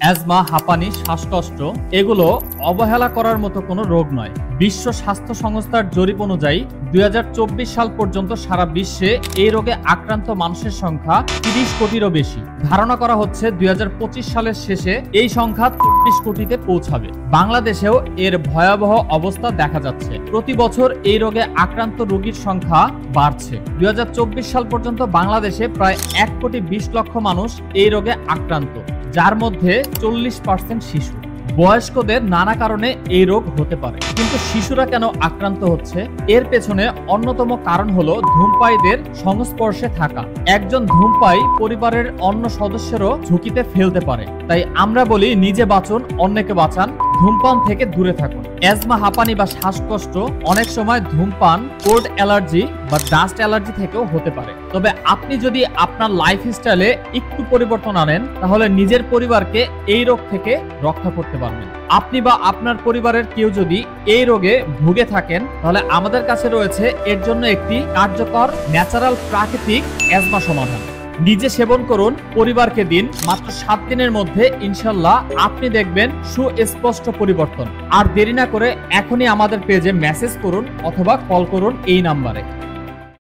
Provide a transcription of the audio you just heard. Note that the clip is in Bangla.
অ্যাজমা, হাঁপানি, শ্বাসকষ্ট এগুলো অবহেলা করার মতো কোনো রোগ নয়। বিশ্ব স্বাস্থ্য সংস্থার জরিপ অনুযায়ী 2024 সাল পর্যন্ত সারা বিশ্বে এই রোগে আক্রান্ত মানুষের সংখ্যা 30 কোটিরও বেশি। ধারণা করা হচ্ছে 2025 সালের শেষে এই সংখ্যা 24 কোটিতে পৌঁছাবে। বাংলাদেশেও এর ভয়াবহ অবস্থা দেখা যাচ্ছে। প্রতি বছর এই রোগে আক্রান্ত রোগীর সংখ্যা বাড়ছে। 2024 সাল পর্যন্ত বাংলাদেশে প্রায় 1 কোটি 20 লক্ষ মানুষ এই রোগে আক্রান্ত, যার মধ্যে 40% শিশু। বয়স্কদের নানা কারণে এই রোগ হতে পারে, কিন্তু শিশুরা কেন আক্রান্ত হচ্ছে? এর পেছনে অন্যতম কারণ হলো ধূমপায়ীদের সংস্পর্শে থাকা। একজন ধূমপায়ী পরিবারের অন্য সদস্যেরও ঝুঁকিতে ফেলতে পারে। তাই আমরা বলি, নিজে বাঁচুন, অন্যকে বাঁচান, ধূমপান থেকে দূরে থাকুন। অ্যাজমা, হাঁপানি বা শ্বাসকষ্ট অনেক সময় ধূমপান, কোল্ড অ্যালার্জি বা ডাস্ট অ্যালার্জি থেকেও হতে পারে। তবে আপনি যদি আপনার লাইফস্টাইলে একটু পরিবর্তন আনেন, তাহলে নিজের পরিবারকে এই রোগ থেকে রক্ষা করতে পারবেন। আপনি বা আপনার পরিবারের কেউ যদি এই রোগে ভুগে থাকেন, তাহলে আমাদের কাছে রয়েছে এর জন্য একটি কার্যকর ন্যাচারাল প্রাকৃতিক অ্যাজমা সমাধান। নিজে সেবন করুন, পরিবারকে দিন। মাত্র 7 দিনের মধ্যে ইনশাল্লাহ আপনি দেখবেন সুস্পষ্ট পরিবর্তন। আর দেরি না করে এখনই আমাদের পেজে মেসেজ করুন অথবা কল করুন এই নাম্বারে।